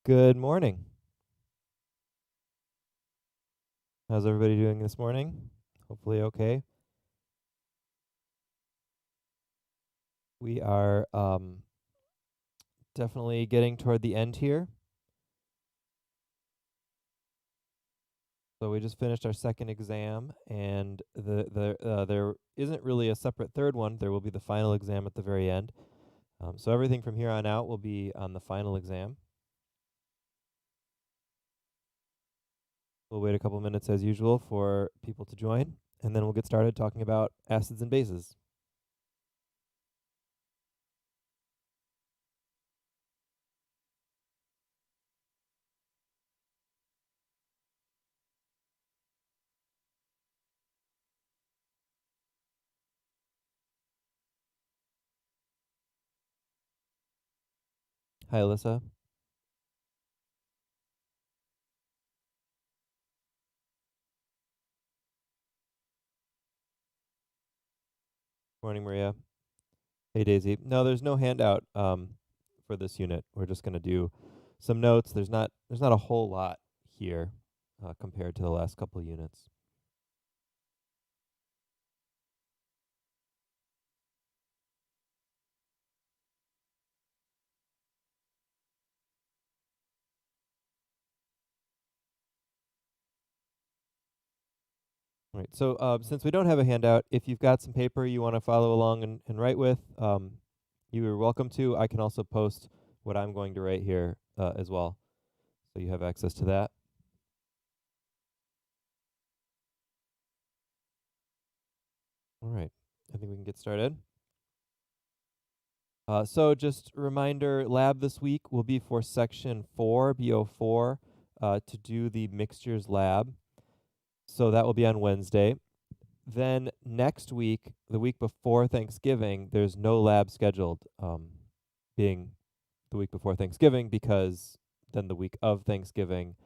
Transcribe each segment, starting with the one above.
Good morning. How's everybody doing this morning? Hopefully okay. We are definitely getting toward the end here. So we just finished our second exam, and there isn't really a separate third one. There will be the final exam at the very end. So everything from here on out will be on the final exam. We'll wait a couple minutes as usual for people to join, and then we'll get started talking about acids and bases. Hi, Alyssa. Morning, Maria. Hey, Daisy. No, there's no handout for this unit. We're just going to do some notes. There's not a whole lot here compared to the last couple units. All right. So since we don't have a handout, if you've got some paper you want to follow along and write with, you are welcome to. I can also post what I'm going to write here as well, so you have access to that. All right. I think we can get started. So just a reminder, lab this week will be for section 4, BO4, to do the mixtures lab. So that will be on Wednesday. Then next week, the week before Thanksgiving, there's no lab scheduled, being the week before Thanksgiving, because then the week of Thanksgiving,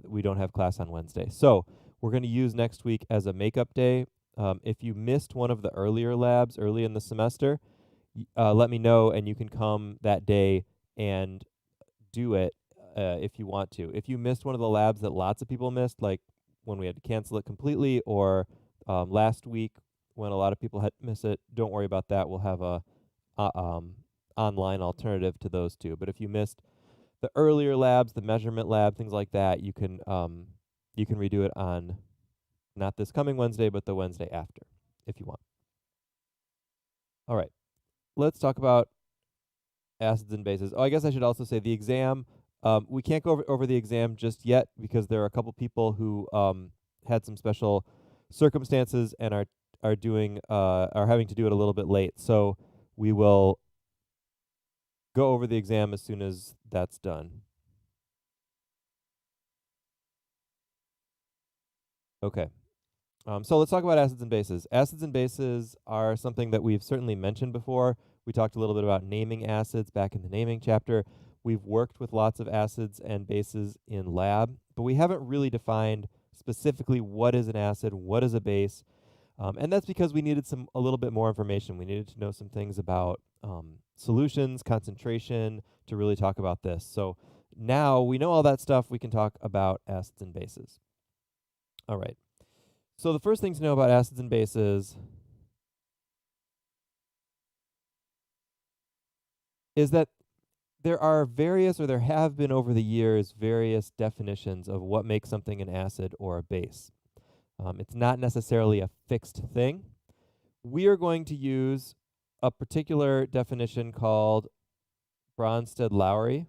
we don't have class on Wednesday. So we're going to use next week as a makeup day. If you missed one of the earlier labs early in the semester, let me know, and you can come that day and do it if you want to. If you missed one of the labs that lots of people missed, like when we had to cancel it completely, or last week when a lot of people had to miss it, don't worry about that. We'll have a online alternative to those two. But if you missed the earlier labs, the measurement lab, things like that, you can redo it on not this coming Wednesday, but the Wednesday after, if you want. All right, let's talk about acids and bases. Oh, I guess I should also say the exam. We can't go over the exam just yet because there are a couple people who had some special circumstances and are having to do it a little bit late. So we will go over the exam as soon as that's done. Okay. So let's talk about acids and bases. Acids and bases are something that we've certainly mentioned before. We talked a little bit about naming acids back in the naming chapter. We've worked with lots of acids and bases in lab, but we haven't really defined specifically what is an acid, what is a base, and that's because we needed a little bit more information. We needed to know some things about solutions, concentration, to really talk about this. So now we know all that stuff, we can talk about acids and bases. All right. So the first thing to know about acids and bases is that there are various, or there have been over the years, various definitions of what makes something an acid or a base. It's not necessarily a fixed thing. We are going to use a particular definition called Bronsted-Lowry.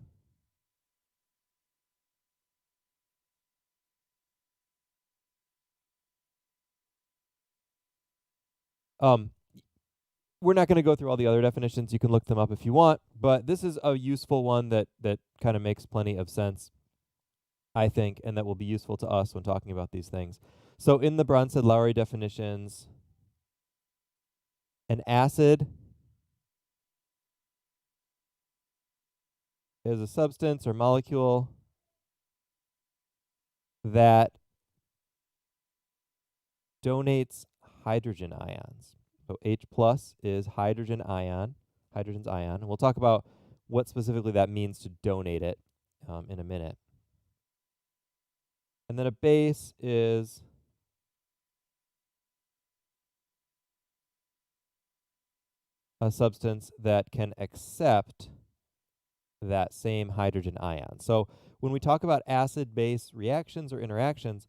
We're not going to go through all the other definitions. You can look them up if you want, but this is a useful one that kind of makes plenty of sense, I think, and that will be useful to us when talking about these things. So in the Bronsted-Lowry definitions, an acid is a substance or molecule that donates hydrogen ions. So H plus is hydrogen's ion, and we'll talk about what specifically that means to donate it in a minute. And then a base is a substance that can accept that same hydrogen ion. So when we talk about acid-base reactions or interactions,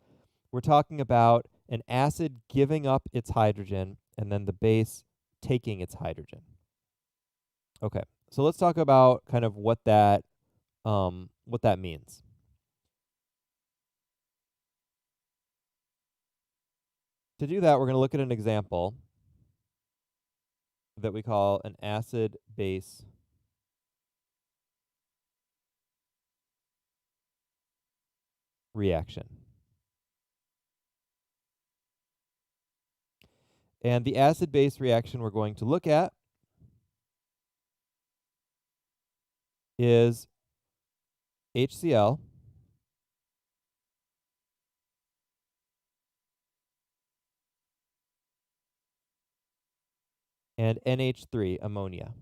we're talking about an acid giving up its hydrogen and then the base taking its hydrogen. Okay, so let's talk about kind of what that means. To do that, we're going to look at an example that we call an acid-base reaction. And the acid-base reaction we're going to look at is HCl and NH3, ammonia.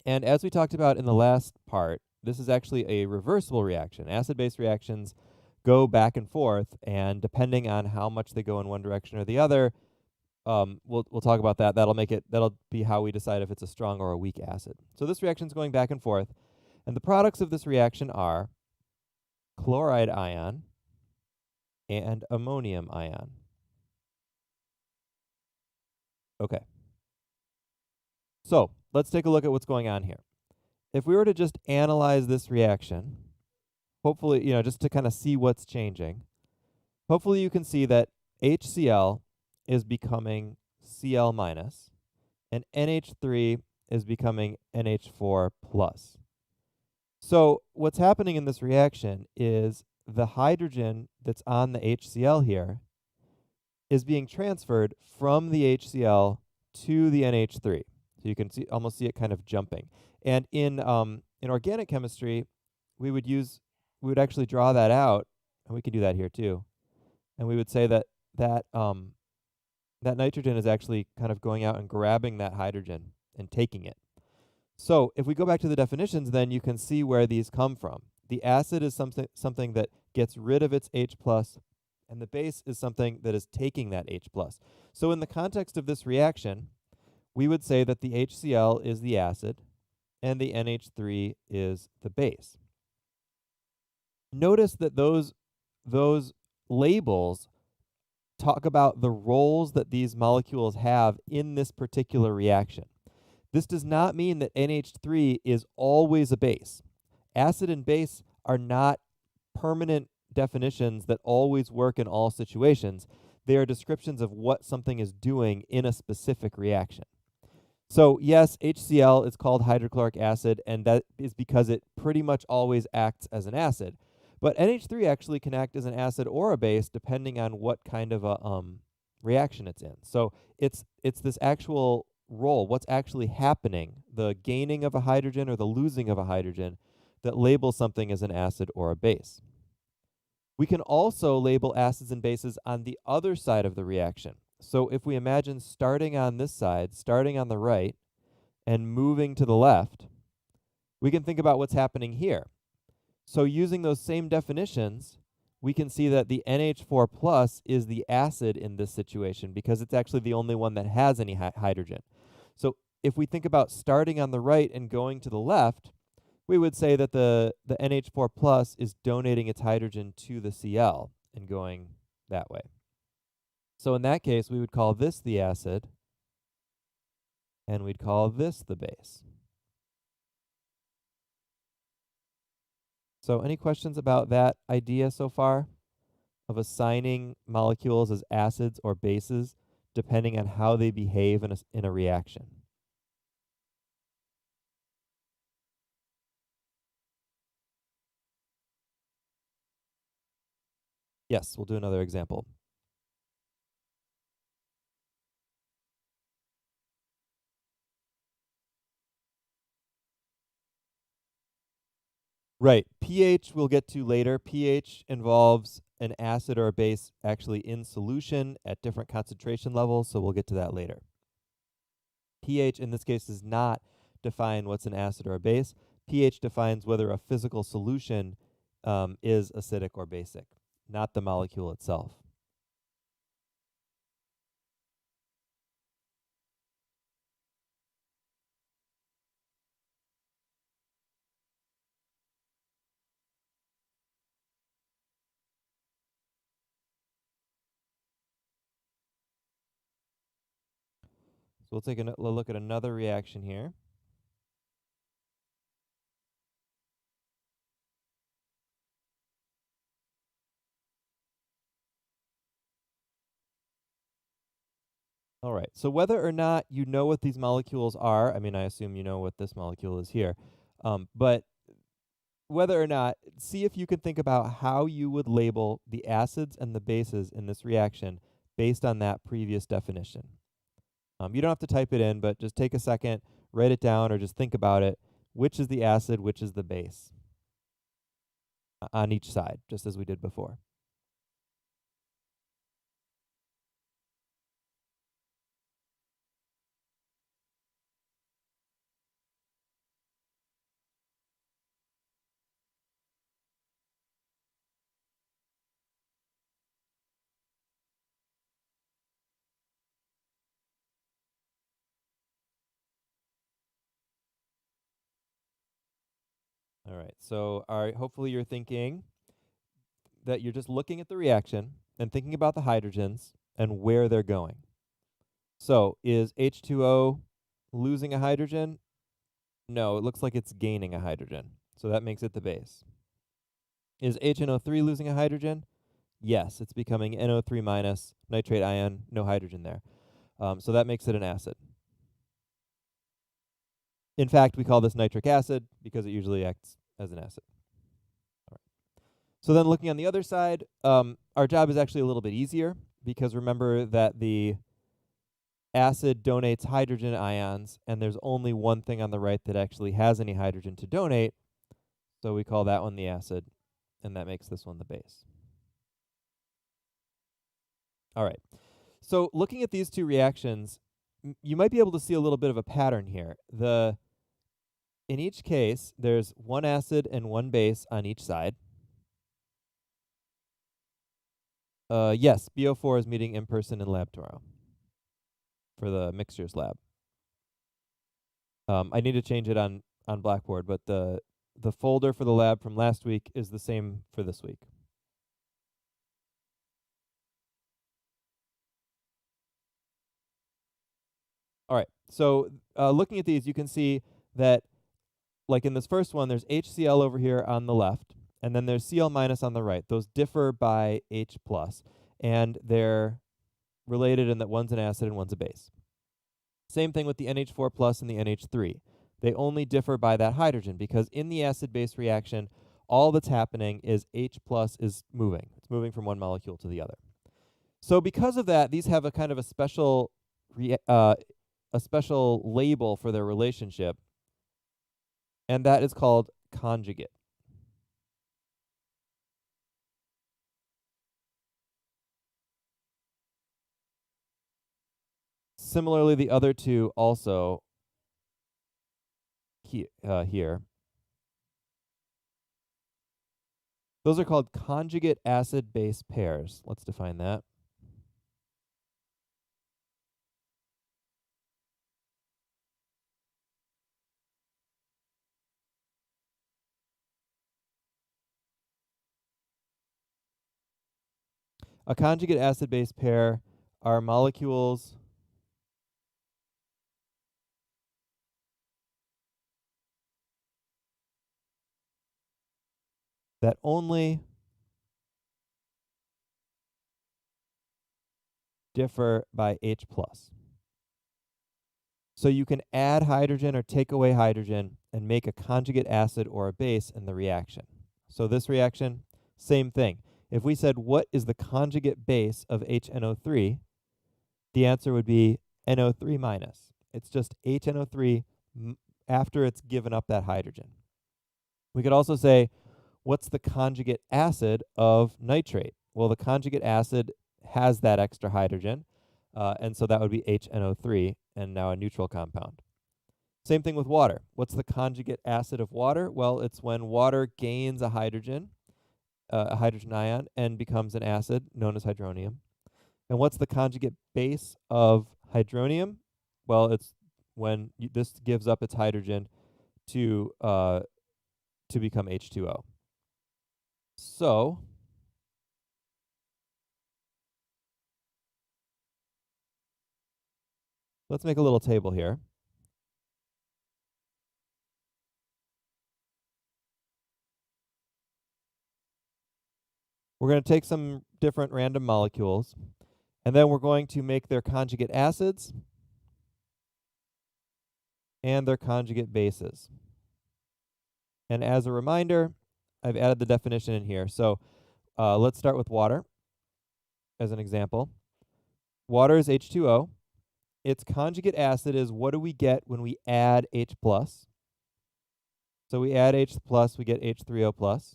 And as we talked about in the last part, this is actually a reversible reaction. Acid-base reactions go back and forth, and depending on how much they go in one direction or the other, we'll talk about that. That'll be how we decide if it's a strong or a weak acid. So this reaction is going back and forth, and the products of this reaction are chloride ion and ammonium ion. Okay. So let's take a look at what's going on here. If we were to just analyze this reaction, hopefully, just to kind of see what's changing, hopefully you can see that HCl is becoming Cl minus and NH3 is becoming NH4 plus. So what's happening in this reaction is the hydrogen that's on the HCl here is being transferred from the HCl to the NH3. So you can almost see it kind of jumping. And in organic chemistry, we would actually draw that out, and we can do that here too. And we would say that nitrogen is actually kind of going out and grabbing that hydrogen and taking it. So if we go back to the definitions, then you can see where these come from. The acid is something that gets rid of its H plus, and the base is something that is taking that H plus. So in the context of this reaction, we would say that the HCl is the acid and the NH3 is the base. Notice that those labels talk about the roles that these molecules have in this particular reaction. This does not mean that NH3 is always a base. Acid and base are not permanent definitions that always work in all situations. They are descriptions of what something is doing in a specific reaction. So yes, HCl is called hydrochloric acid, and that is because it pretty much always acts as an acid. But NH3 actually can act as an acid or a base depending on what kind of a reaction it's in. So it's this actual role, what's actually happening, the gaining of a hydrogen or the losing of a hydrogen, that labels something as an acid or a base. We can also label acids and bases on the other side of the reaction. So if we imagine starting on this side, starting on the right, and moving to the left, we can think about what's happening here. So using those same definitions, we can see that the NH4 plus is the acid in this situation because it's actually the only one that has any hydrogen. So if we think about starting on the right and going to the left, we would say that the NH4 plus is donating its hydrogen to the Cl and going that way. So in that case, we would call this the acid, and we'd call this the base. So any questions about that idea so far of assigning molecules as acids or bases depending on how they behave in a reaction? Yes, we'll do another example. Right. pH we'll get to later. pH involves an acid or a base actually in solution at different concentration levels, so we'll get to that later. pH in this case does not define what's an acid or a base. pH defines whether a physical solution is acidic or basic, not the molecule itself. So we'll take a look at another reaction here. All right, so whether or not you know what these molecules are, I mean, I assume you know what this molecule is here, but whether or not, see if you can think about how you would label the acids and the bases in this reaction based on that previous definition. You don't have to type it in, but just take a second, write it down, or just think about it. Which is the acid, which is the base on each side, just as we did before. All right, so hopefully you're thinking that you're just looking at the reaction and thinking about the hydrogens and where they're going. So is H2O losing a hydrogen? No, it looks like it's gaining a hydrogen. So that makes it the base. Is HNO3 losing a hydrogen? Yes, it's becoming NO3 minus, nitrate ion, no hydrogen there. So that makes it an acid. In fact, we call this nitric acid because it usually acts as an acid. All right. So then looking on the other side, our job is actually a little bit easier because remember that the acid donates hydrogen ions, and there's only one thing on the right that actually has any hydrogen to donate. So we call that one the acid, and that makes this one the base. All right. So looking at these two reactions, you might be able to see a little bit of a pattern here. In each case, there's one acid and one base on each side. Yes, BO4 is meeting in person in lab tomorrow for the mixtures lab. I need to change it on Blackboard, but the folder for the lab from last week is the same for this week. All right, so looking at these, you can see that, like in this first one, there's HCl over here on the left, and then there's Cl minus on the right. Those differ by H plus, and they're related in that one's an acid and one's a base. Same thing with the NH4 plus and the NH3. They only differ by that hydrogen because in the acid-base reaction, all that's happening is H plus is moving. It's moving from one molecule to the other. So because of that, these have a kind of a special label for their relationship, and that is called conjugate. Similarly, the other two also here. Those are called conjugate acid-base pairs. Let's define that. A conjugate acid-base pair are molecules that only differ by H plus. So you can add hydrogen or take away hydrogen and make a conjugate acid or a base in the reaction. So this reaction, same thing. If we said, what is the conjugate base of HNO3, the answer would be NO3 minus. It's just HNO3 after it's given up that hydrogen. We could also say, what's the conjugate acid of nitrate? Well, the conjugate acid has that extra hydrogen, and so that would be HNO3, and now a neutral compound. Same thing with water. What's the conjugate acid of water? Well, it's when water gains a hydrogen ion, and becomes an acid known as hydronium. And what's the conjugate base of hydronium? Well, it's when this gives up its hydrogen to become H2O. So let's make a little table here. We're going to take some different random molecules, and then we're going to make their conjugate acids and their conjugate bases. And as a reminder, I've added the definition in here. So let's start with water as an example. Water is H2O. Its conjugate acid is, what do we get when we add H+. So we add H+, we get H3O+.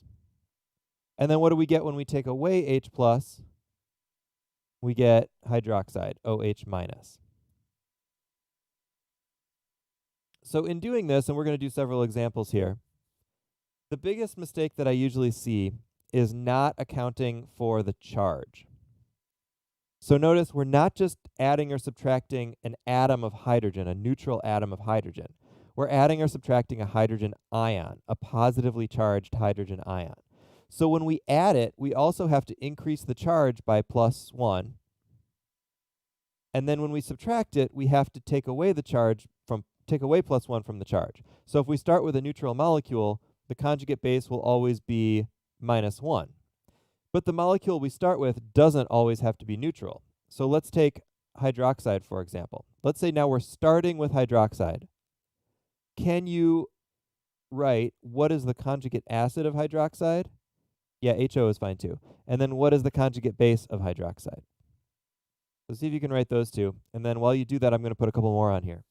And then what do we get when we take away H+? We get hydroxide, OH-. So in doing this, and we're going to do several examples here, the biggest mistake that I usually see is not accounting for the charge. So notice we're not just adding or subtracting an atom of hydrogen, a neutral atom of hydrogen. We're adding or subtracting a hydrogen ion, a positively charged hydrogen ion. So when we add it, we also have to increase the charge by +1. And then when we subtract it, we have to take away +1 from the charge. So if we start with a neutral molecule, the conjugate base will always be -1. But the molecule we start with doesn't always have to be neutral. So let's take hydroxide, for example. Let's say now we're starting with hydroxide. Can you write what is the conjugate acid of hydroxide? Yeah, HO is fine too. And then what is the conjugate base of hydroxide? So see if you can write those two. And then while you do that, I'm going to put a couple more on here.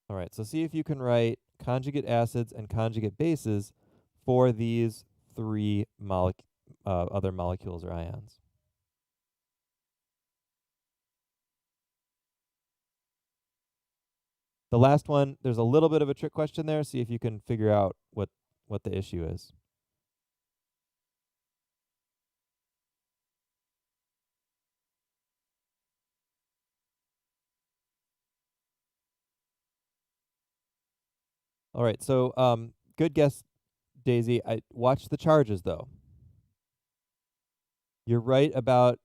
All right, so see if you can write conjugate acids and conjugate bases for these three other molecules or ions. The last one, there's a little bit of a trick question there. See if you can figure out what the issue is. All right, so good guess, Daisy. Watch the charges, though. You're right about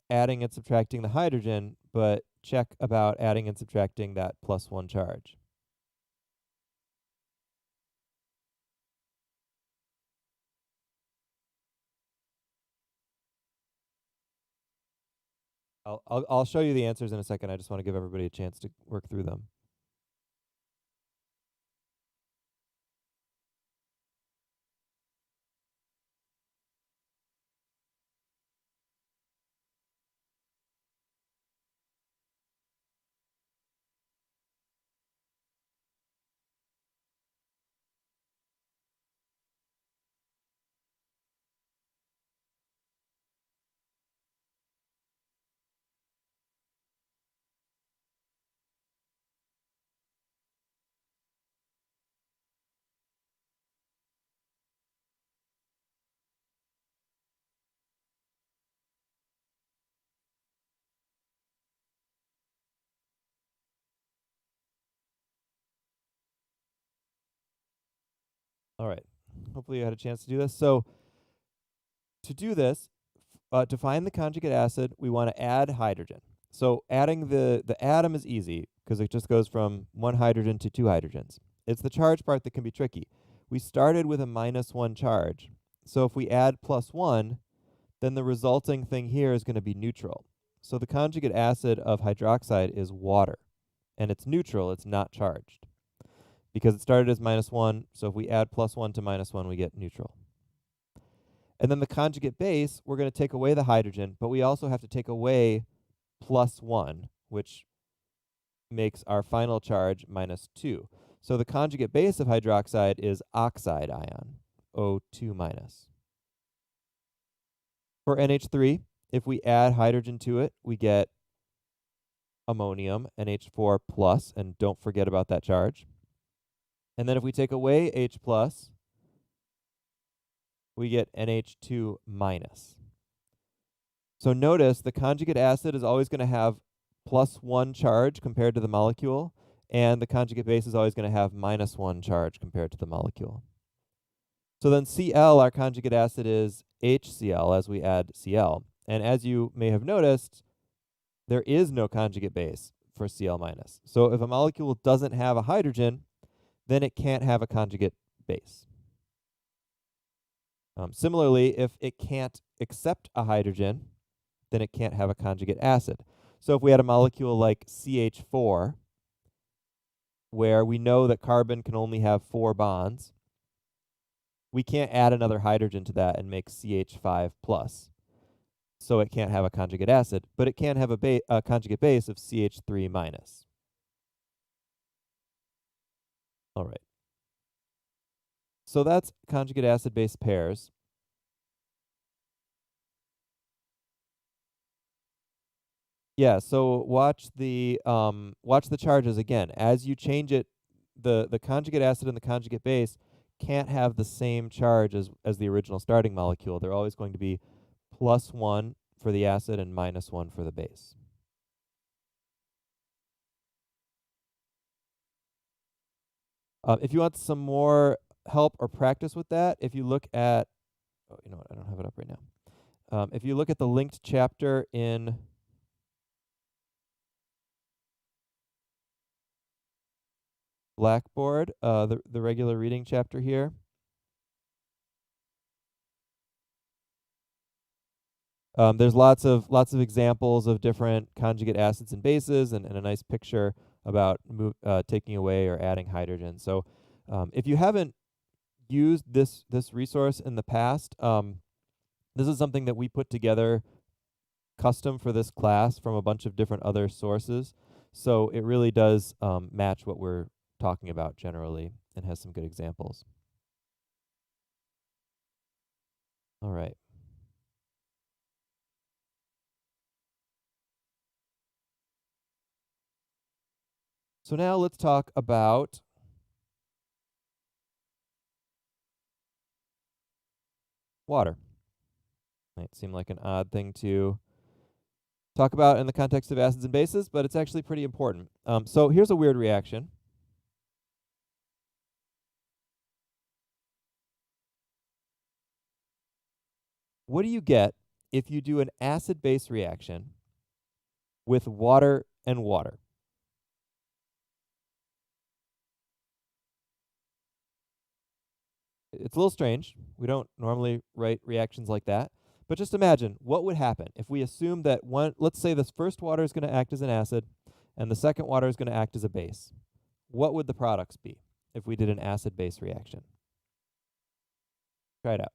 adding and subtracting the hydrogen, but check about adding and subtracting that +1 charge. I'll show you the answers in a second. I just want to give everybody a chance to work through them. All right. Hopefully you had a chance to do this. So to do this, to find the conjugate acid, we want to add hydrogen. So adding the atom is easy because it just goes from one hydrogen to two hydrogens. It's the charge part that can be tricky. We started with a -1 charge. So if we add +1, then the resulting thing here is going to be neutral. So the conjugate acid of hydroxide is water, and it's neutral, it's not charged. Because it started as -1, so if we add +1 to -1, we get neutral. And then the conjugate base, we're going to take away the hydrogen, but we also have to take away +1, which makes our final charge -2. So the conjugate base of hydroxide is oxide ion, O2 minus. For NH3, if we add hydrogen to it, we get ammonium, NH4 plus, and don't forget about that charge. And then if we take away H plus, we get NH2 minus. So notice the conjugate acid is always going to have +1 charge compared to the molecule, and the conjugate base is always going to have -1 charge compared to the molecule. So then Cl, our conjugate acid, is HCl as we add Cl. And as you may have noticed, there is no conjugate base for Cl minus. So if a molecule doesn't have a hydrogen, then it can't have a conjugate base. Similarly, if it can't accept a hydrogen, then it can't have a conjugate acid. So if we had a molecule like CH4, where we know that carbon can only have 4 bonds, we can't add another hydrogen to that and make CH5 plus. So it can't have a conjugate acid, but it can have a conjugate base of CH3 minus. All right. So that's conjugate acid-base pairs. Yeah, so watch the charges again. As you change it, the conjugate acid and the conjugate base can't have the same charge as the original starting molecule. They're always going to be +1 for the acid and -1 for the base. If you want some more help or practice with that, if you look at, oh, you know what, I don't have it up right now. If you look at the linked chapter in Blackboard, the regular reading chapter here, there's lots of examples of different conjugate acids and bases, and a nice picture about taking away or adding hydrogen. So, if you haven't used this resource in the past, this is something that we put together custom for this class from a bunch of different other sources. So it really does match what we're talking about generally and has some good examples. All right. So now let's talk about water. Might seem like an odd thing to talk about in the context of acids and bases, but it's actually pretty important. So here's a weird reaction. What do you get if you do an acid-base reaction with water and water? It's a little strange. We don't normally write reactions like that. But just imagine what would happen if we assume that let's say this first water is going to act as an acid and the second water is going to act as a base. What would the products be if we did an acid-base reaction? Try it out.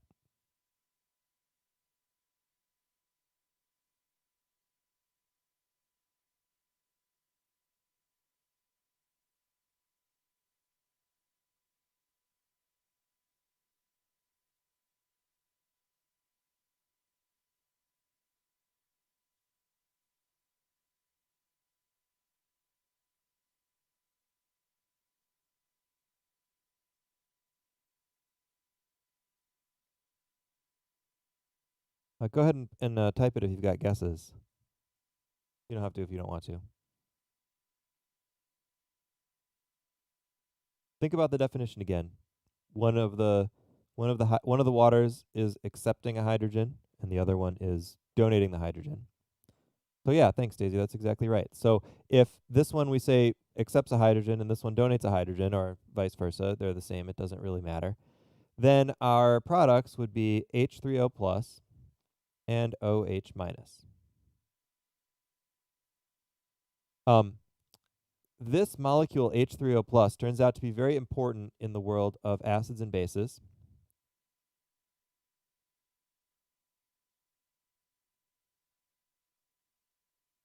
Go ahead and type it if you've got guesses. You don't have to if you don't want to. Think about the definition again. One of the waters is accepting a hydrogen, and the other one is donating the hydrogen. So yeah, thanks, Daisy. That's exactly right. So if this one we say accepts a hydrogen and this one donates a hydrogen, or vice versa, they're the same. It doesn't really matter. Then our products would be H3O plus and OH minus. This molecule H3O plus turns out to be very important in the world of acids and bases.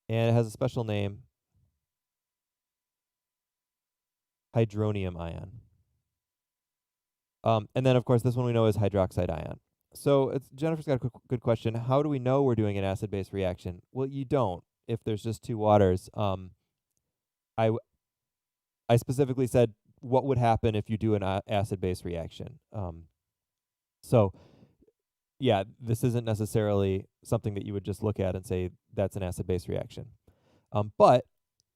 And it has a special name. hydronium ion. And then, of course, this one we know is hydroxide ion. So Jennifer's got a good question. How do we know we're doing an acid-base reaction? Well, you don't if there's just two waters. I specifically said what would happen if you do an acid-base reaction. So yeah, this isn't necessarily something that you would just look at and say that's an acid-base reaction. But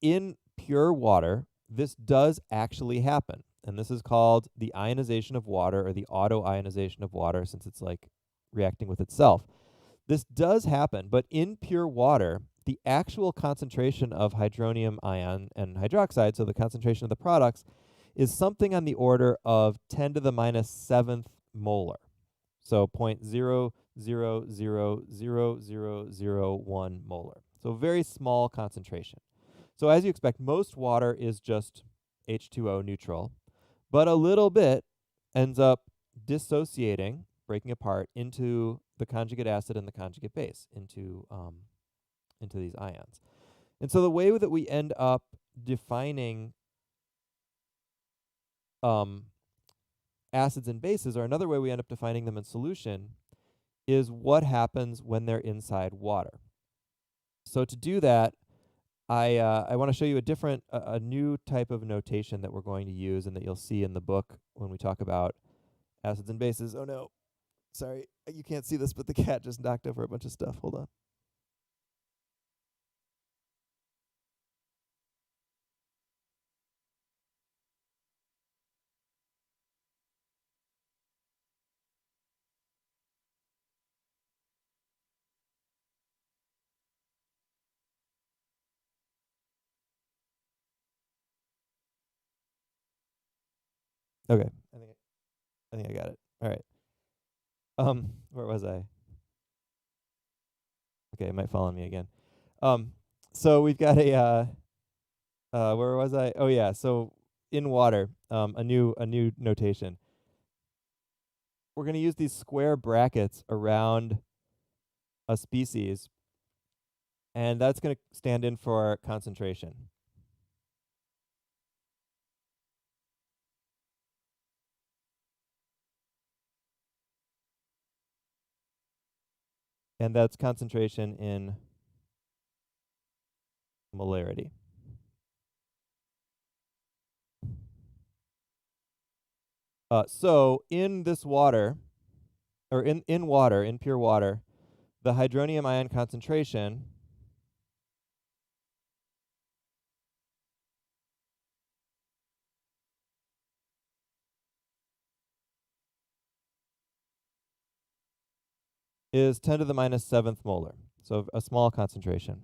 in pure water, this does actually happen. And this is called the ionization of water, or the auto-ionization of water, since it's like reacting with itself. This does happen, but in pure water, the actual concentration of hydronium ion and hydroxide, so the concentration of the products, is something on the order of 10 to the minus 7th molar. So 0.00000001 molar. So very small concentration. So as you expect, most water is just H2O neutral, but a little bit ends up dissociating, breaking apart into the conjugate acid and the conjugate base, into these ions. And so the way that we end up defining acids and bases, or another way we end up defining them in solution, is what happens when they're inside water. So to do that, I want to show you a new type of notation that we're going to use and that you'll see in the book when we talk about acids and bases. Oh no, sorry, you can't see this, but the cat just knocked over a bunch of stuff. Hold on. Okay, I think I got it. All right. Where was I? Okay, it might fall on me again. So we've got where was I? Oh yeah, so in water, a new notation. We're going to use these square brackets around a species, and that's going to stand in for concentration. And that's concentration in molarity. So in this water, or in pure water, the hydronium ion concentration is 10 to the minus 7th molar. So a small concentration.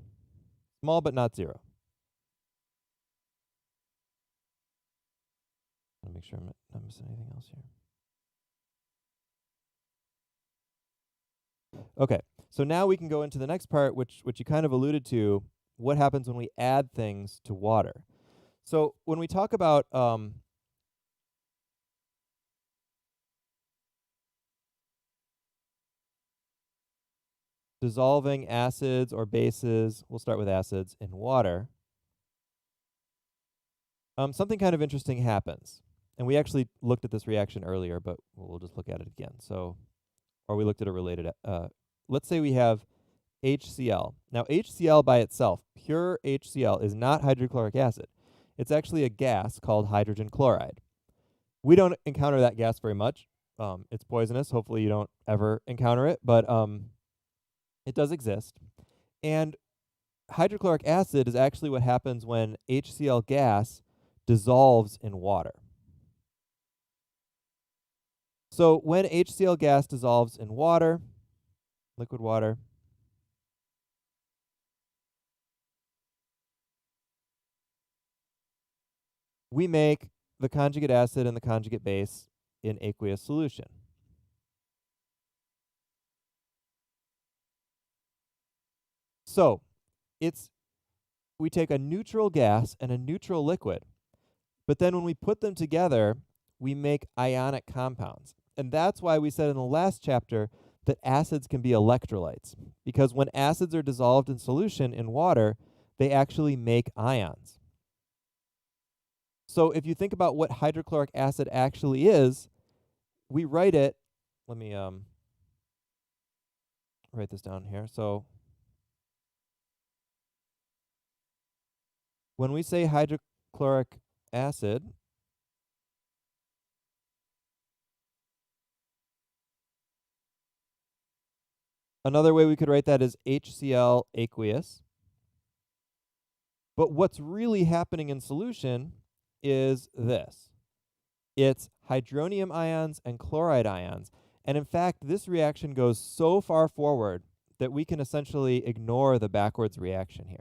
Small, but not zero. Let me make sure I'm not missing anything else here. Okay, so now we can go into the next part, which you kind of alluded to. What happens when we add things to water? So when we talk about dissolving acids or bases, we'll start with acids, in water, something kind of interesting happens. And we actually looked at this reaction earlier, but we'll just look at it again. So, or we looked at a related, let's say we have HCl. Now, HCl by itself, pure HCl, is not hydrochloric acid. It's actually a gas called hydrogen chloride. We don't encounter that gas very much. It's poisonous. Hopefully you don't ever encounter it, but it does exist. And hydrochloric acid is actually what happens when HCl gas dissolves in water. So when HCl gas dissolves in water, liquid water, we make the conjugate acid and the conjugate base in aqueous solution. So we take a neutral gas and a neutral liquid, but then when we put them together, we make ionic compounds. And that's why we said in the last chapter that acids can be electrolytes, because when acids are dissolved in solution in water, they actually make ions. So if you think about what hydrochloric acid actually is, we write it. Let me write this down here. So when we say hydrochloric acid, another way we could write that is HCl aqueous. But what's really happening in solution is this. It's hydronium ions and chloride ions. And in fact, this reaction goes so far forward that we can essentially ignore the backwards reaction here.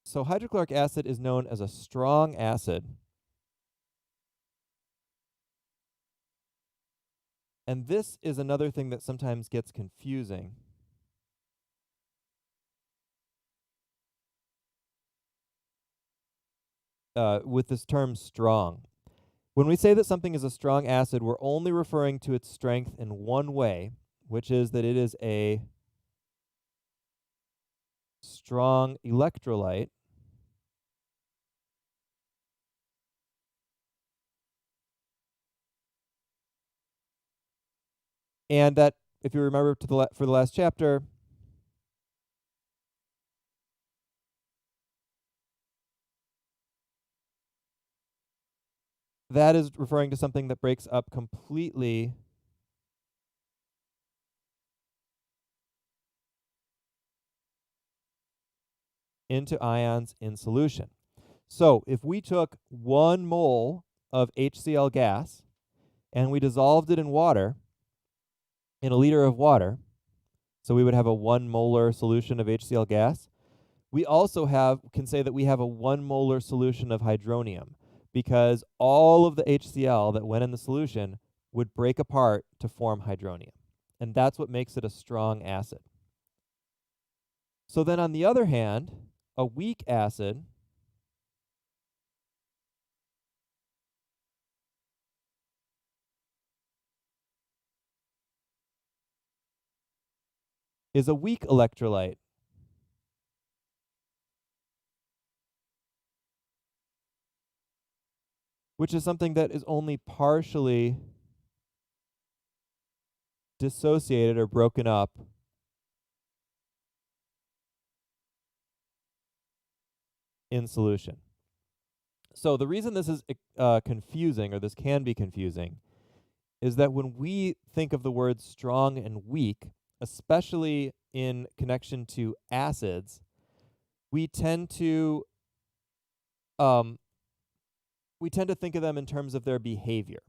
So hydrochloric acid is known as a strong acid. And this is another thing that sometimes gets confusing. With this term strong. When we say that something is a strong acid, we're only referring to its strength in one way, which is that it is a strong electrolyte. And that, if you remember for the last chapter, that is referring to something that breaks up completely into ions in solution. So if we took 1 mole of HCl gas and we dissolved it in water, in a liter of water, so we would have a 1 molar solution of HCl gas. We also can say that we have a 1 molar solution of hydronium, because all of the HCl that went in the solution would break apart to form hydronium. And that's what makes it a strong acid. So then on the other hand, a weak acid is a weak electrolyte. Which is something that is only partially dissociated or broken up in solution. So the reason this is confusing, or this can be confusing, is that when we think of the words strong and weak, especially in connection to acids, we tend to think of them in terms of their behavior.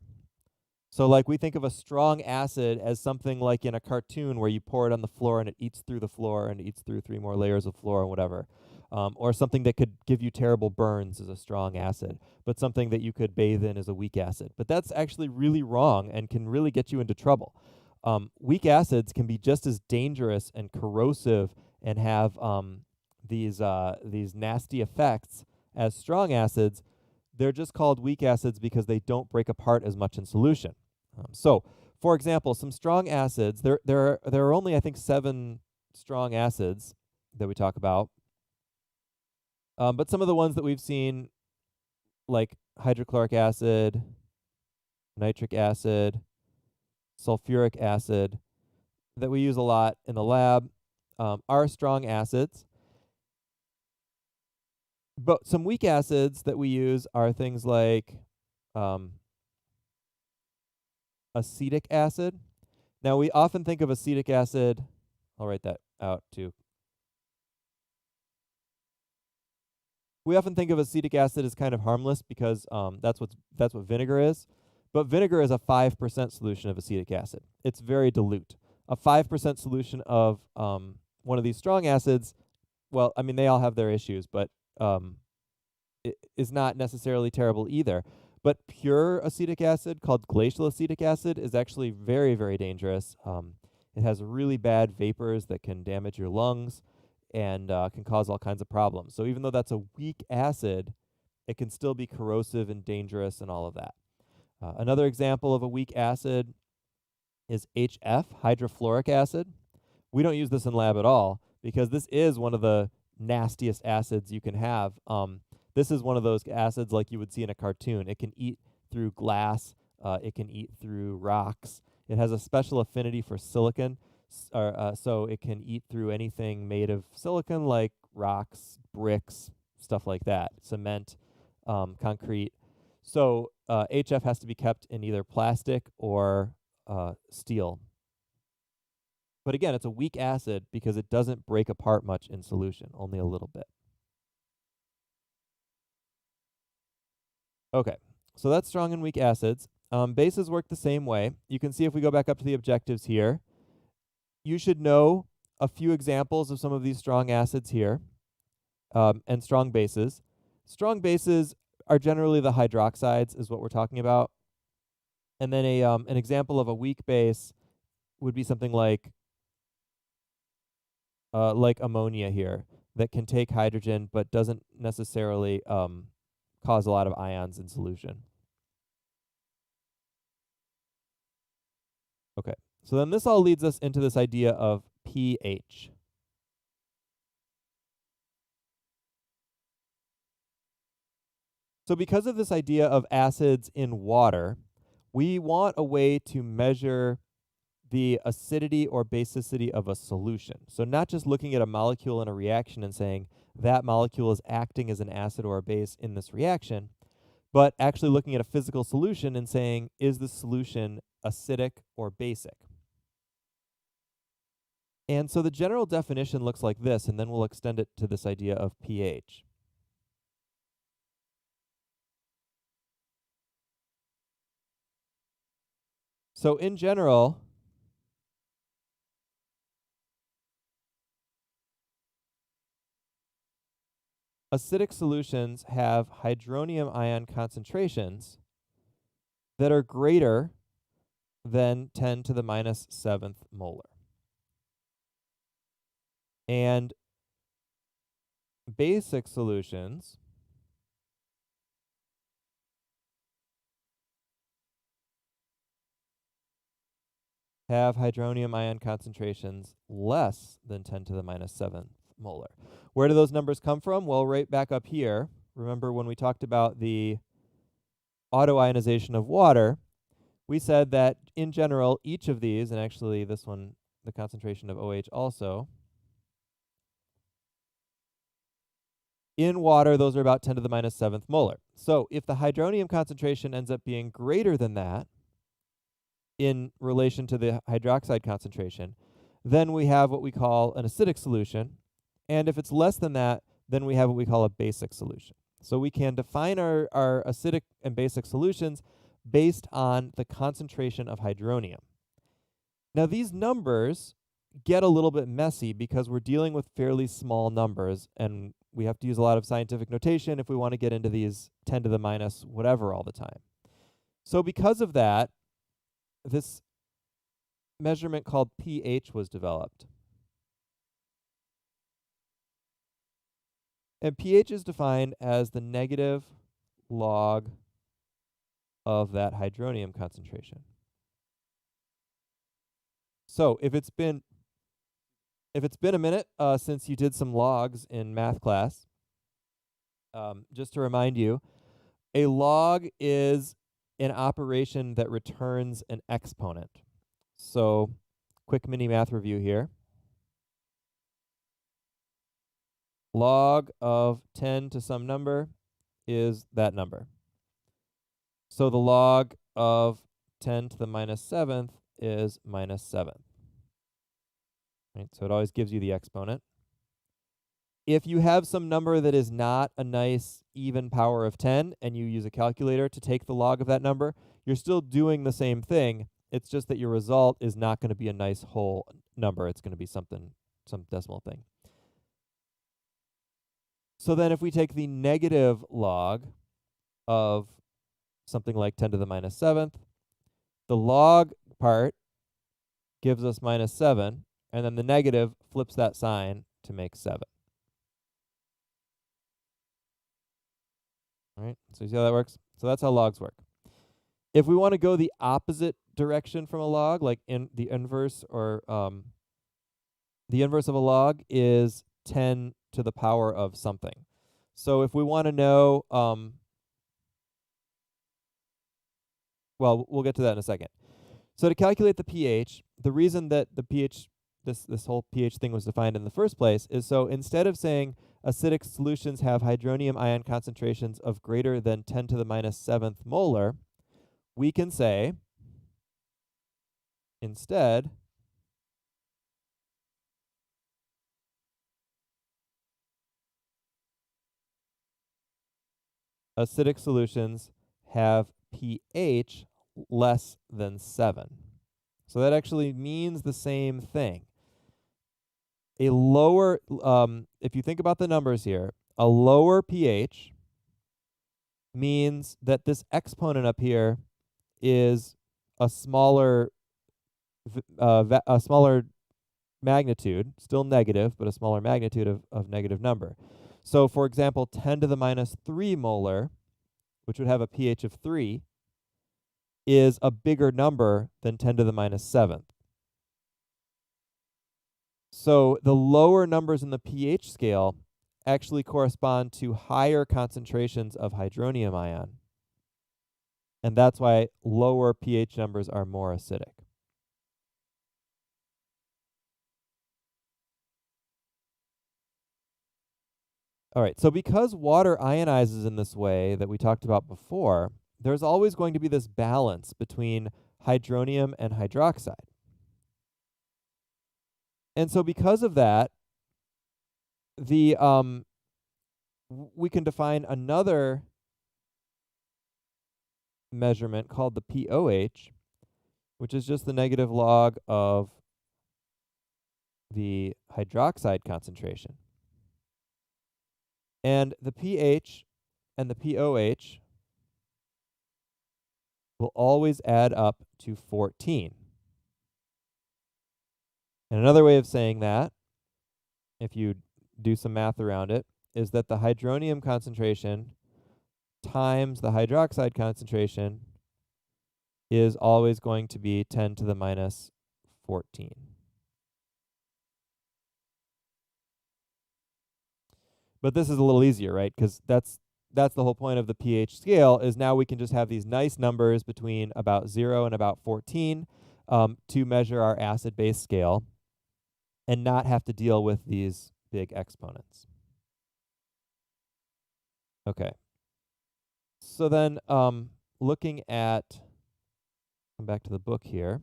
So like we think of a strong acid as something like in a cartoon where you pour it on the floor and it eats through the floor and eats through 3 more layers of floor and whatever. Or something that could give you terrible burns is a strong acid, but something that you could bathe in is a weak acid. But that's actually really wrong and can really get you into trouble. Weak acids can be just as dangerous and corrosive and have these nasty effects as strong acids. They're just called weak acids because they don't break apart as much in solution. So, for example, some strong acids, there are only, I think, 7 strong acids that we talk about. But some of the ones that we've seen, like hydrochloric acid, nitric acid, sulfuric acid, that we use a lot in the lab, are strong acids. But some weak acids that we use are things like acetic acid. Now, we often think of acetic acid, I'll write that out too. We often think of acetic acid as kind of harmless because that's what vinegar is. But vinegar is a 5% solution of acetic acid. It's very dilute. A 5% solution of one of these strong acids, well, I mean, they all have their issues, but it is not necessarily terrible either. But pure acetic acid, called glacial acetic acid, is actually very, very dangerous. It has really bad vapors that can damage your lungs and can cause all kinds of problems. So even though that's a weak acid, it can still be corrosive and dangerous and all of that. Another example of a weak acid is HF, hydrofluoric acid. We don't use this in lab at all, because this is one of the nastiest acids you can have. This is one of those acids like you would see in a cartoon. It can eat through glass. It can eat through rocks. It has a special affinity for silicon, so it can eat through anything made of silicon, like rocks, bricks, stuff like that, cement, concrete. So HF has to be kept in either plastic or steel. But again, it's a weak acid because it doesn't break apart much in solution, only a little bit. Okay, so that's strong and weak acids. Bases work the same way. You can see if we go back up to the objectives here, you should know a few examples of some of these strong acids here, and strong bases. Strong bases are generally the hydroxides is what we're talking about. And then an example of a weak base would be something like ammonia here that can take hydrogen but doesn't necessarily cause a lot of ions in solution. Okay, so then this all leads us into this idea of pH. So because of this idea of acids in water, we want a way to measure the acidity or basicity of a solution. So not just looking at a molecule in a reaction and saying that molecule is acting as an acid or a base in this reaction, but actually looking at a physical solution and saying, is the solution acidic or basic? And so the general definition looks like this, and then we'll extend it to this idea of pH. So in general, acidic solutions have hydronium ion concentrations that are greater than 10 to the minus 7th molar. And basic solutions have hydronium ion concentrations less than 10 to the minus 7th molar. Where do those numbers come from? Well, right back up here. Remember when we talked about the autoionization of water, we said that in general, each of these, and actually this one, the concentration of OH also, in water, those are about 10 to the minus 7th molar. So if the hydronium concentration ends up being greater than that in relation to the hydroxide concentration, then we have what we call an acidic solution. And if it's less than that, then we have what we call a basic solution. So we can define our acidic and basic solutions based on the concentration of hydronium. Now these numbers get a little bit messy because we're dealing with fairly small numbers, and we have to use a lot of scientific notation if we want to get into these 10 to the minus whatever all the time. So because of that, this measurement called pH was developed. And pH is defined as the negative log of that hydronium concentration. So if it's been a minute since you did some logs in math class, just to remind you, a log is an operation that returns an exponent. So quick mini math review here. Log of 10 to some number is that number. So the log of 10 to the minus 7th is minus 7. Right? So it always gives you the exponent. If you have some number that is not a nice even power of 10 and you use a calculator to take the log of that number, you're still doing the same thing. It's just that your result is not going to be a nice whole number. It's going to be some decimal thing. So then if we take the negative log of something like 10 to the minus 7th, the log part gives us minus 7, and then the negative flips that sign to make 7. All right, so you see how that works? So that's how logs work. If we want to go the opposite direction from a log, like in the inverse or The inverse of a log is 10 to the power of something. So if we want to know, well, we'll get to that in a second. So to calculate the pH, the reason that the pH, this whole pH thing was defined in the first place is so instead of saying acidic solutions have hydronium ion concentrations of greater than 10 to the minus 7th molar, we can say instead acidic solutions have pH less than 7. So that actually means the same thing. A lower, if you think about the numbers here, a lower pH means that this exponent up here is a smaller, a smaller magnitude, still negative, but a smaller magnitude of negative number. So for example, 10 to the minus 3 molar, which would have a pH of 3, is a bigger number than 10 to the minus 7th. So the lower numbers in the pH scale actually correspond to higher concentrations of hydronium ion. And that's why lower pH numbers are more acidic. All right, so because water ionizes in this way that we talked about before, there's always going to be this balance between hydronium and hydroxide. And so because of that, the we can define another measurement called the pOH, which is just the negative log of the hydroxide concentration. And the pH and the pOH will always add up to 14. And another way of saying that, if you do some math around it, is that the hydronium concentration times the hydroxide concentration is always going to be 10 to the minus 14. But this is a little easier, right? Because that's the whole point of the pH scale, is now we can just have these nice numbers between about 0 and about 14 to measure our acid-base scale and not have to deal with these big exponents. Okay. So then looking at, come back to the book here.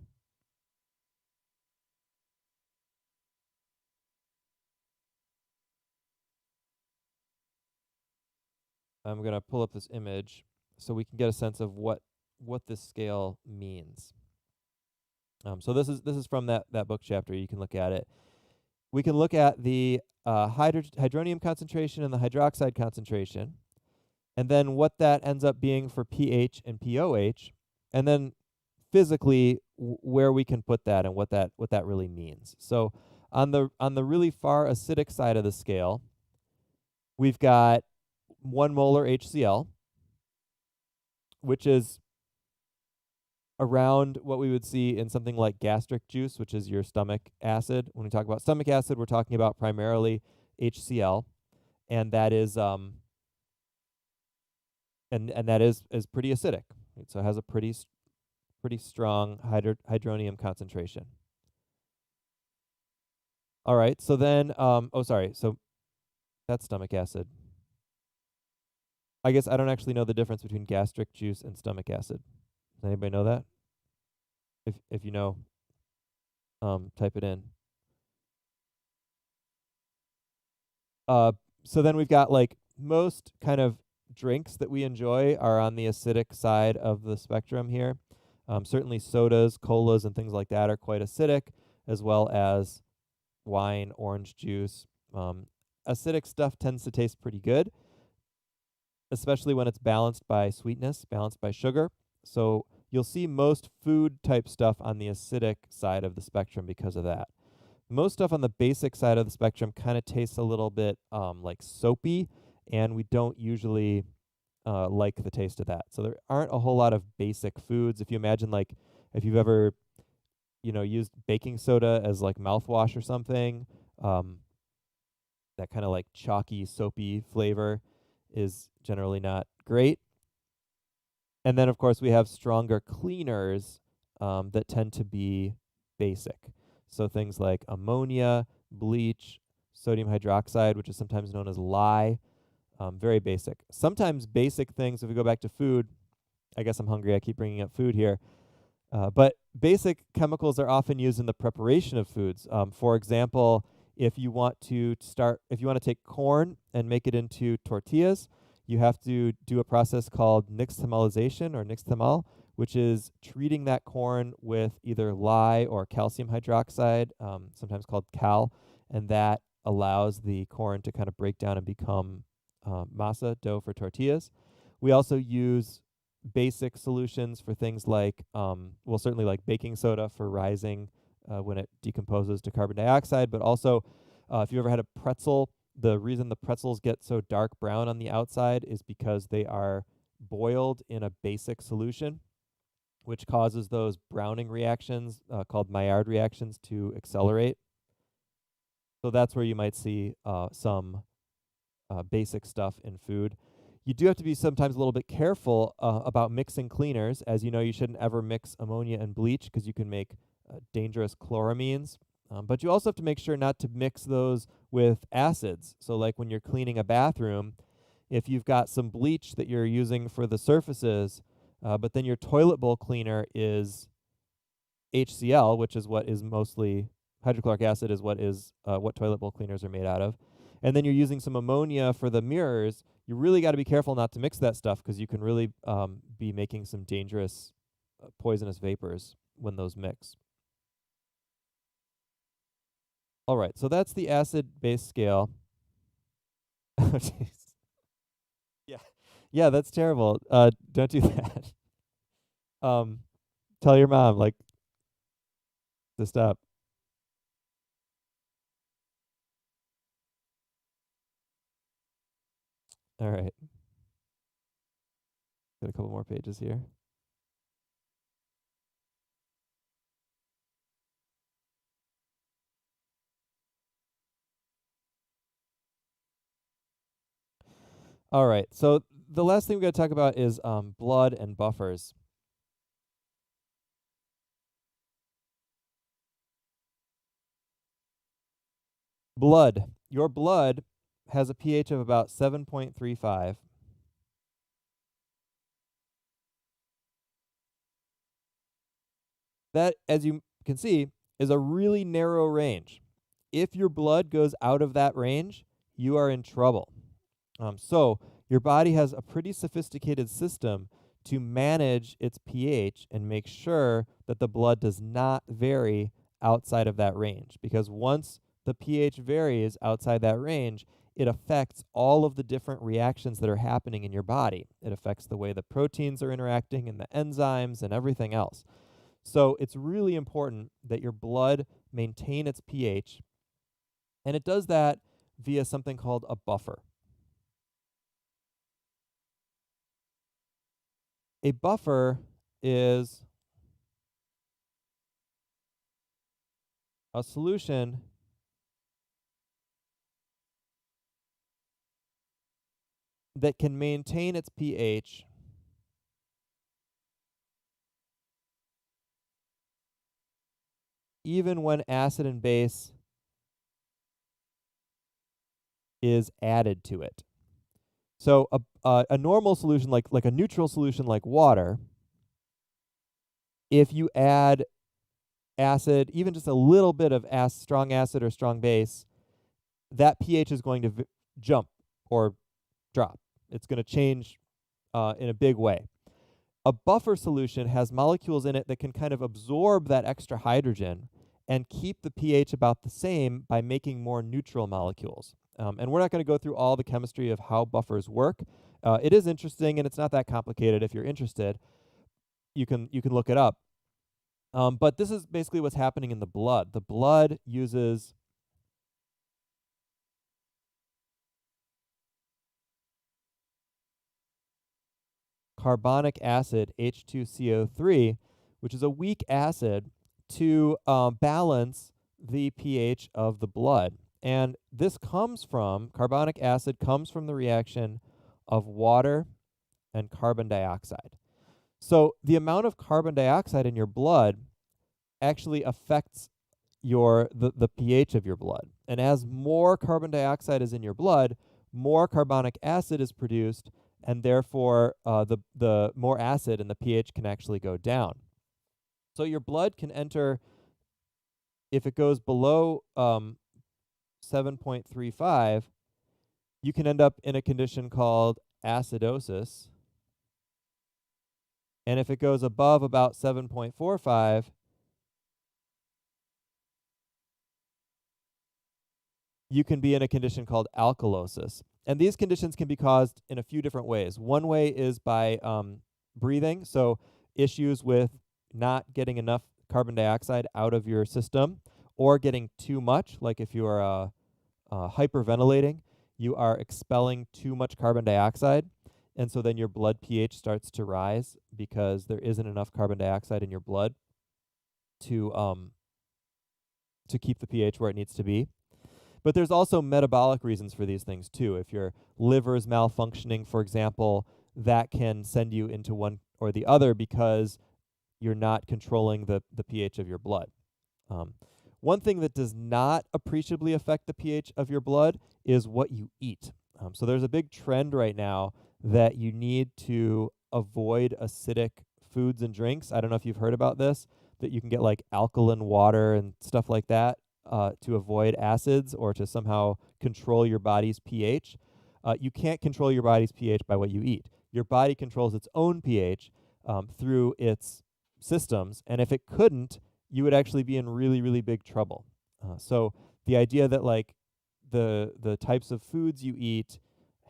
I'm going to pull up this image so we can get a sense of what this scale means. So this is from that book chapter. You can look at it. We can look at the hydronium concentration and the hydroxide concentration, and then what that ends up being for pH and pOH, and then physically where we can put that and what that really means. So on the really far acidic side of the scale, we've got 1 molar HCl, which is around what we would see in something like gastric juice, which is your stomach acid. When we talk about stomach acid, we're talking about primarily HCl, and that is and that is pretty acidic. Right? So it has a pretty strong hydronium concentration. All right, so then so that's stomach acid. I guess I don't actually know the difference between gastric juice and stomach acid. Does anybody know that? If you know, type it in. So then we've got like most kind of drinks that we enjoy are on the acidic side of the spectrum here. Certainly sodas, colas, and things like that are quite acidic, as well as wine, orange juice. Acidic stuff tends to taste pretty good, especially when it's balanced by sweetness, balanced by sugar. So you'll see most food type stuff on the acidic side of the spectrum because of that. Most stuff on the basic side of the spectrum kind of tastes a little bit like soapy, and we don't usually like the taste of that. So there aren't a whole lot of basic foods. If you imagine, like, if you've ever, used baking soda as like mouthwash or something. Um, that kind of like chalky, soapy flavor is generally not great. And then, of course, we have stronger cleaners that tend to be basic. So things like ammonia, bleach, sodium hydroxide, which is sometimes known as lye, very basic. Sometimes basic things, if we go back to food, I guess I'm hungry, I keep bringing up food here. But basic chemicals are often used in the preparation of foods. For example, if you want to take corn and make it into tortillas, you have to do a process called nixtamalization or nixtamal, which is treating that corn with either lye or calcium hydroxide, sometimes called cal, and that allows the corn to kind of break down and become masa, dough for tortillas. We also use basic solutions for things like, certainly like baking soda for rising when it decomposes to carbon dioxide, but also if you ever had a pretzel, the reason the pretzels get so dark brown on the outside is because they are boiled in a basic solution, which causes those browning reactions called Maillard reactions to accelerate. So that's where you might see some basic stuff in food. You do have to be sometimes a little bit careful about mixing cleaners. As you know, you shouldn't ever mix ammonia and bleach because you can make dangerous chloramines. But you also have to make sure not to mix those with acids. So like when you're cleaning a bathroom, if you've got some bleach that you're using for the surfaces, but then your toilet bowl cleaner is HCl, which is what is mostly hydrochloric acid is what toilet bowl cleaners are made out of. And then you're using some ammonia for the mirrors. You really got to be careful not to mix that stuff because you can really be making some dangerous poisonous vapors when those mix. All right, so that's the acid-base scale. Oh, jeez. Yeah, yeah, that's terrible. Don't do that. Um, tell your mom like to stop. All right, got a couple more pages here. All right, so the last thing we got to talk about is blood and buffers. Blood. Your blood has a pH of about 7.35. That, as you can see, is a really narrow range. If your blood goes out of that range, you are in trouble. So your body has a pretty sophisticated system to manage its pH and make sure that the blood does not vary outside of that range. Because once the pH varies outside that range, it affects all of the different reactions that are happening in your body. It affects the way the proteins are interacting and the enzymes and everything else. So it's really important that your blood maintain its pH, and it does that via something called a buffer. A buffer is a solution that can maintain its pH even when acid and base is added to it. So a normal solution like a neutral solution like water, if you add acid, even just a little bit of strong acid or strong base, that pH is going to jump or drop. It's going to change in a big way. A buffer solution has molecules in it that can kind of absorb that extra hydrogen and keep the pH about the same by making more neutral molecules. And we're not going to go through all the chemistry of how buffers work. It is interesting, and it's not that complicated. If you're interested, you can look it up. But this is basically what's happening in the blood. The blood uses carbonic acid, H2CO3, which is a weak acid, to balance the pH of the blood. And this comes from, carbonic acid comes from the reaction of water and carbon dioxide. So the amount of carbon dioxide in your blood actually affects the pH of your blood. And as more carbon dioxide is in your blood, more carbonic acid is produced, and therefore the more acid and the pH can actually go down. So your blood can enter, if it goes below 7.35, you can end up in a condition called acidosis. And if it goes above about 7.45, you can be in a condition called alkalosis. And these conditions can be caused in a few different ways. One way is by breathing, so issues with not getting enough carbon dioxide out of your system, or getting too much, like if you are hyperventilating, you are expelling too much carbon dioxide, and so then your blood pH starts to rise because there isn't enough carbon dioxide in your blood to keep the pH where it needs to be. But there's also metabolic reasons for these things too. If your liver is malfunctioning, for example, that can send you into one or the other because you're not controlling the pH of your blood. One thing that does not appreciably affect the pH of your blood is what you eat. So there's a big trend right now that you need to avoid acidic foods and drinks. I don't know if you've heard about this, that you can get like alkaline water and stuff like that to avoid acids or to somehow control your body's pH. You can't control your body's pH by what you eat. Your body controls its own pH through its systems, and if it couldn't, you would actually be in really, really big trouble. So the idea that like the types of foods you eat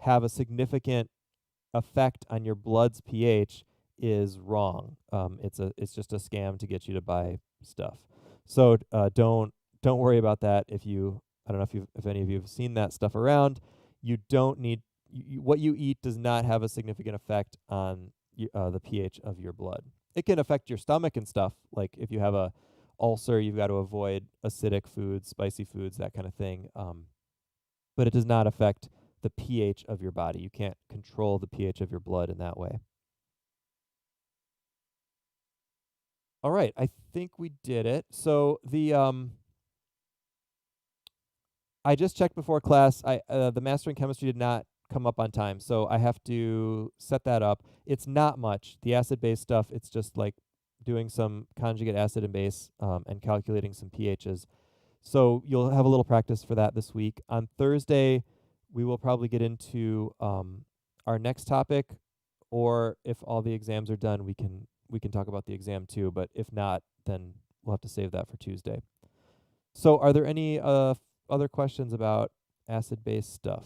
have a significant effect on your blood's pH is wrong. It's just a scam to get you to buy stuff. So don't worry about that. I don't know if any of you have seen that stuff around. You don't need what you eat does not have a significant effect on the pH of your blood. It can affect your stomach and stuff. Like if you have a ulcer, you've got to avoid acidic foods, spicy foods, that kind of thing. But it does not affect the pH of your body. You can't control the pH of your blood in that way. All right, I think we did it. So I just checked before class. The mastering chemistry did not come up on time, so I have to set that up. It's not much. The acid-base stuff, it's just like doing some conjugate acid and base and calculating some pHs. So you'll have a little practice for that this week. On Thursday, we will probably get into our next topic, or if all the exams are done, we can talk about the exam too. But if not, then we'll have to save that for Tuesday. So are there any other questions about acid-base stuff?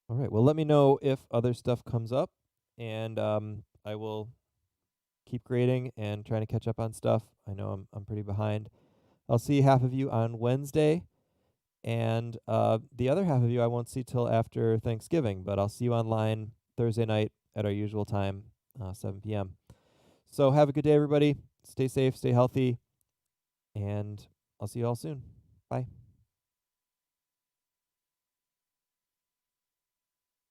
All right. Well, let me know if other stuff comes up, and I will keep grading and trying to catch up on stuff. I know I'm pretty behind. I'll see half of you on Wednesday, and the other half of you I won't see till after Thanksgiving, but I'll see you online Thursday night at our usual time, 7 p.m. So have a good day, everybody. Stay safe, stay healthy, and I'll see you all soon. Bye.